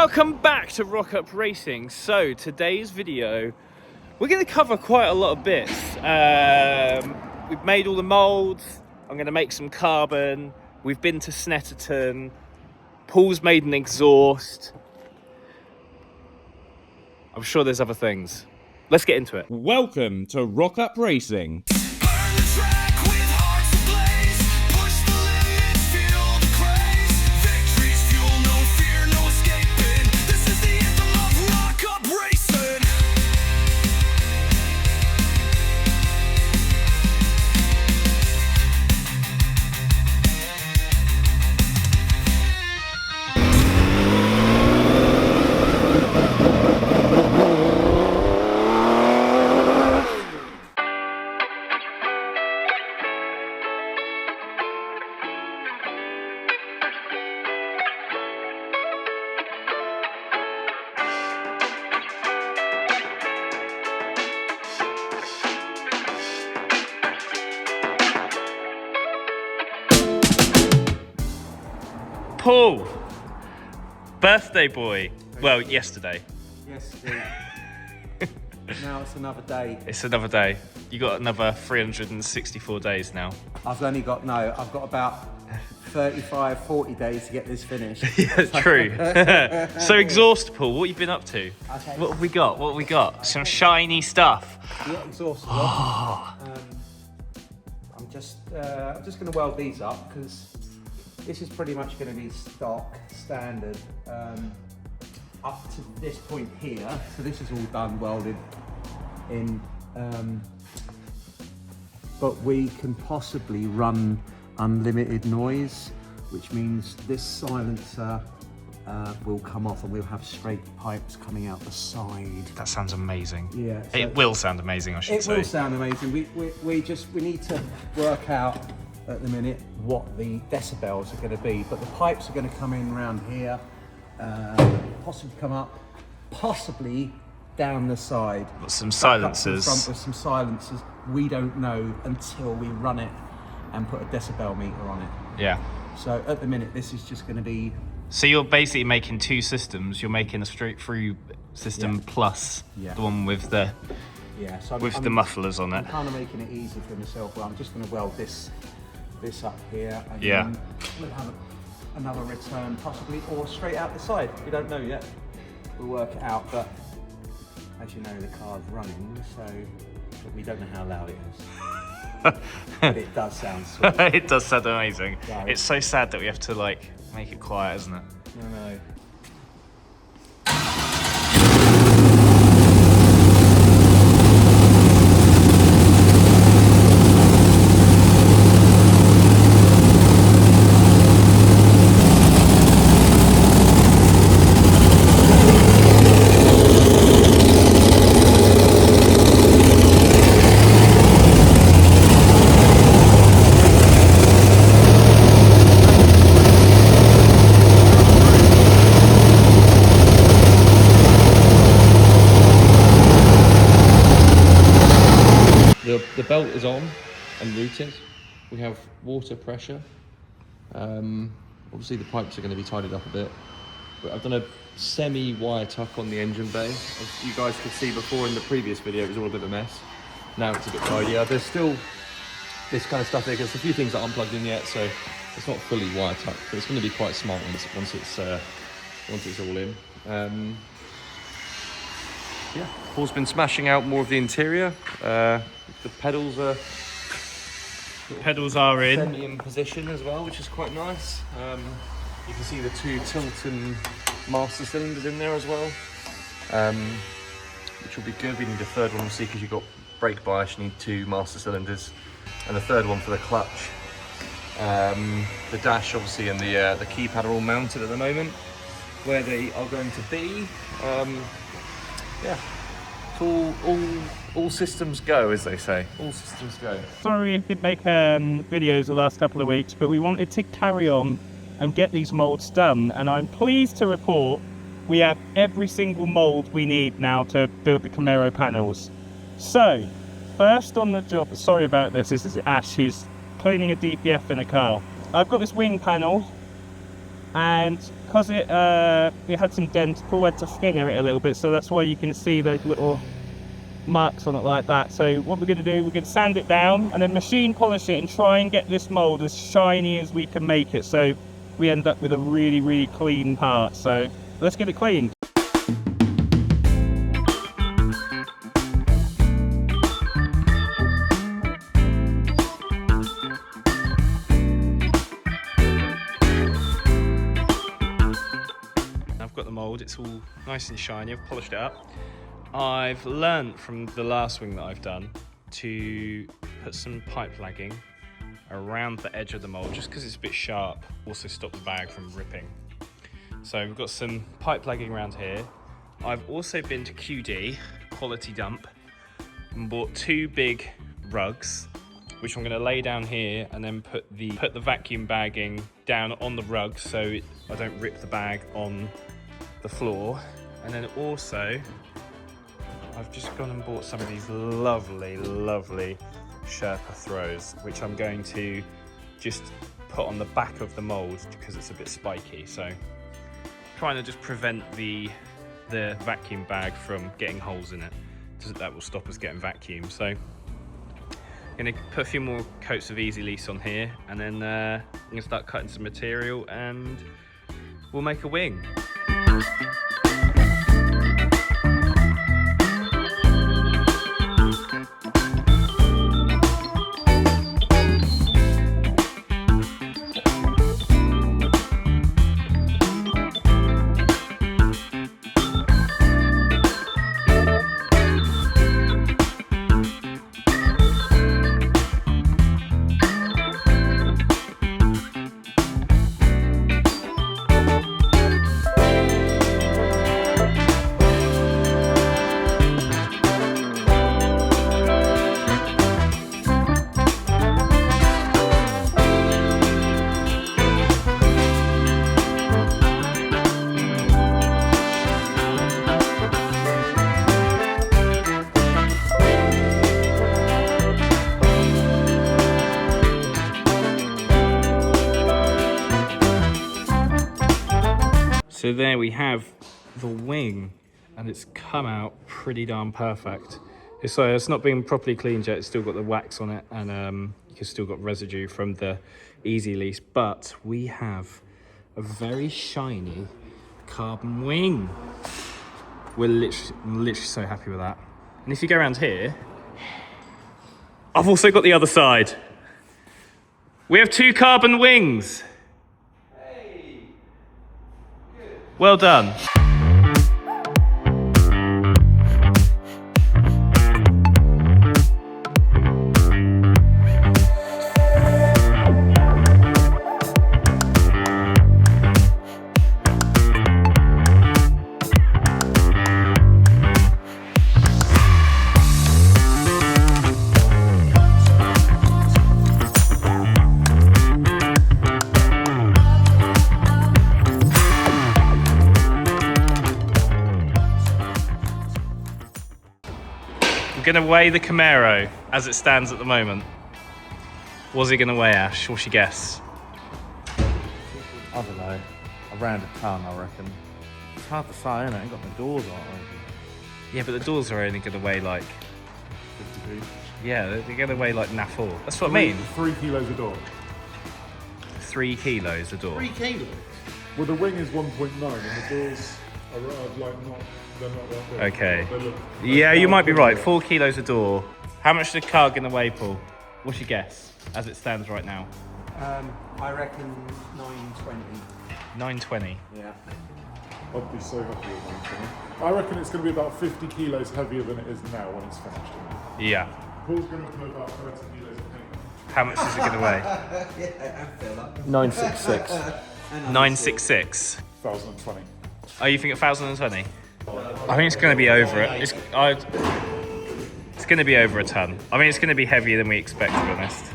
Welcome back to Rock Up Racing. So today's video, we're going to cover quite a lot of bits. We've made all the molds. I'm going to make some carbon. We've been to Snetterton. Paul's made an exhaust. I'm sure there's other things. Let's get into it. Welcome to Rock Up Racing. Paul, birthday boy. Well, yesterday. Yesterday. Now it's another day. It's another day. You got another 364 days now. I've got about 35, 40 days to get this finished. Yeah, true. So exhaust, Paul, what have you been up to? Okay. What have we got? What have we got? Some shiny stuff. Yeah, exhaust block. I'm just going to weld these up because this is pretty much going to be stock, standard, up to this point here. So this is all done, welded in, but we can possibly run unlimited noise, which means this silencer will come off and we'll have straight pipes coming out the side. That sounds amazing. Yeah. So it will sound amazing, I should say. It will sound amazing. We need to work out at the minute what the decibels are going to be, but the pipes are going to come in around here, possibly come up, possibly down the side. Some silencers. Front with some silencers. We don't know until we run it and put a decibel meter on it. Yeah. So at the minute, this is just going to be. So you're basically making two systems. You're making a straight through system plus the one with the the mufflers on it. I'm kind of making it easy for myself. Well, I'm just going to weld this up here, and then we'll have another return possibly, or straight out the side. We don't know yet. We'll work it out, but as you know, the car's running, so but we don't know how loud it is. But it does sound sweet. It does sound amazing. Yeah, it's so sad that we have to make it quiet, isn't it? I know. The belt is on and routed. We have water pressure. Obviously the pipes are going to be tidied up a bit. But I've done a semi-wire tuck on the engine bay. As you guys could see before in the previous video, it was all a bit of a mess. Now it's a bit tidier. There's still this kind of stuff there. There's a few things that aren't plugged in yet, so it's not fully wire tucked. But it's going to be quite smart once it's all in. Yeah, Paul's been smashing out more of the interior. The pedals are in. semi-in position as well, which is quite nice. You can see the two Tilton master cylinders in there as well, which will be good. We need a third one, obviously, because you've got brake bias, you need two master cylinders, and the third one for the clutch. The dash, obviously, and the keypad are all mounted at the moment, where they are going to be. Yeah. All systems go, as they say. All systems go. Sorry if we didn't make videos the last couple of weeks, but we wanted to carry on and get these molds done. And I'm pleased to report we have every single mold we need now to build the Camaro panels. So, first on the job, sorry about this is Ash, who's cleaning a DPF in a car. I've got this wing panel. and because it had some dents, Paul had to finger it a little bit, so that's why you can see those little marks on it like that. So what we're going to do, we're going to sand it down and then machine polish it and try and get this mold as shiny as we can make it, so we end up with a really clean part. So let's get it cleaned. I've got the mold, it's all nice and shiny, I've polished it up. I've learnt from the last wing that I've done to put some pipe lagging around the edge of the mold just because it's a bit sharp, also stop the bag from ripping. So we've got some pipe lagging around here. I've also been to QD, Quality Dump, and bought 2 big rugs, which I'm going to lay down here and then put the vacuum bagging down on the rug so I don't rip the bag on the floor. And then also I've just gone and bought some of these lovely Sherpa throws, which I'm going to just put on the back of the mold because it's a bit spiky. So trying to just prevent the vacuum bag from getting holes in it. That will stop us getting vacuumed. So I'm going to put a few more coats of Easy Lease on here, and then I'm going to start cutting some material and we'll make a wing. So there we have the wing, and it's come out pretty darn perfect. It's not been properly cleaned yet, it's still got the wax on it, and you've still got residue from the Easy Lease, but we have a very shiny carbon wing. I'm literally so happy with that. And if you go around here, I've also got the other side. We have 2 carbon wings. Well done. We're going to weigh the Camaro as it stands at the moment. What's he going to weigh, Ash? What's your guess? I don't know, around a ton, I reckon. It's hard to say, isn't it? Ain't got the doors on it. Yeah, but the doors are only going to weigh like... 52. Yeah, they're going to weigh like naff all. That's what I mean. 3 kilos a door. 3 kilos a door. 3 kilos? Well, the wing is 1.9 and the doors are like not, they're not that big. Okay. They look, Yeah, you might be right. 4 kilos a door. How much is the car going to weigh, Paul? What's your guess as it stands right now? I reckon 920. 920. Yeah. I'd be so happy with 120. I reckon it's going to be about 50 kilos heavier than it is now when it's finished. Yeah. Paul's going to put about 30 kilos of paint. How much is it going to weigh? Yeah, I feel that. 966. 966. 1,020. Oh, you think 1,020? I think it's going to be over it. It's going to be over a ton. I mean, it's going to be heavier than we expect, to be honest.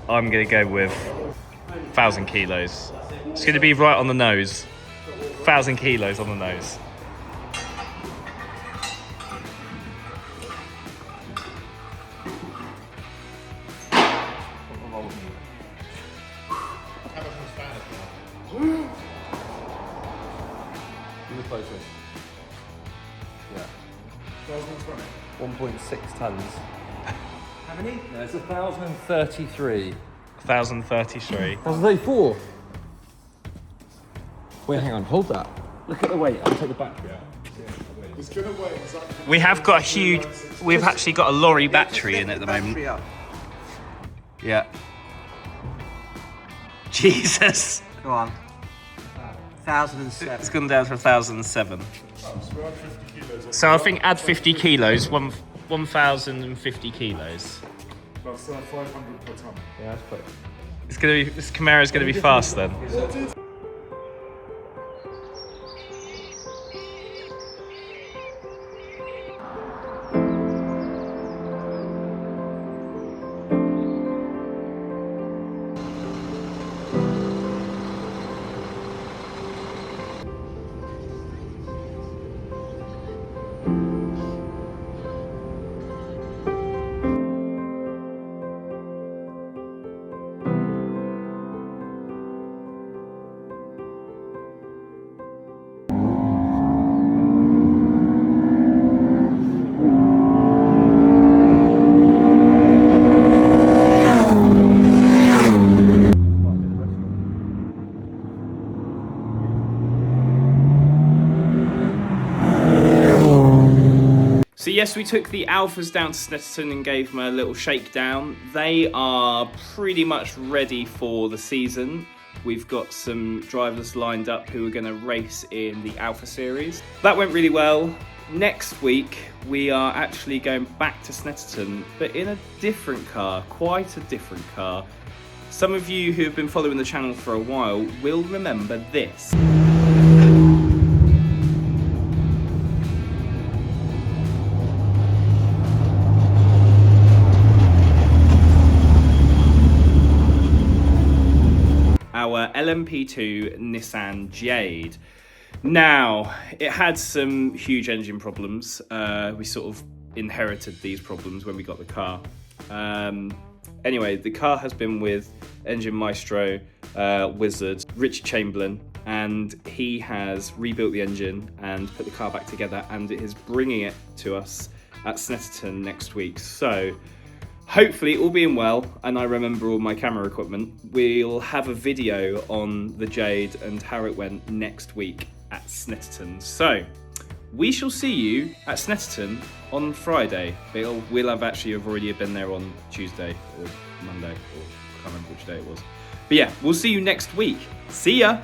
I'm going to go with 1,000 kilos. It's going to be right on the nose. 1,000 kilos on the nose. You look closer. Yeah. 1.6 tons. How many? No, it's 1,033. 1,033. 1,034. Wait, hang on, hold that. Look at the weight. I'll take the battery out. It's gonna weigh exactly. We have got a huge. We've actually got a lorry battery in at the moment. Battery up. Yeah. Jesus. Go on. 1,007. It's gone down to 1,007. So we add 50 kilos. So I think add 50 kilos, 1,050 kilos. That's 500 per ton. Yeah, that's quick. It's gonna be. This Camaro's gonna be fast then. So yes, we took the Alphas down to Snetterton and gave them a little shakedown. They are pretty much ready for the season. We've got some drivers lined up who are going to race in the Alpha Series. That went really well. Next week, we are actually going back to Snetterton, but in a different car, quite a different car. Some of you who have been following the channel for a while will remember this. Our LMP2 Nissan Jade. Now, it had some huge engine problems. We sort of inherited these problems when we got the car. Anyway, the car has been with engine maestro, wizard, Richard Chamberlain, and he has rebuilt the engine and put the car back together, and it is bringing it to us at Snetterton next week. So, hopefully, all being well, and I remember all my camera equipment, we'll have a video on the Jade and how it went next week at Snetterton. So, we shall see you at Snetterton on Friday. We'll have already been there on Tuesday or Monday, or I can't remember which day it was. But yeah, we'll see you next week. See ya!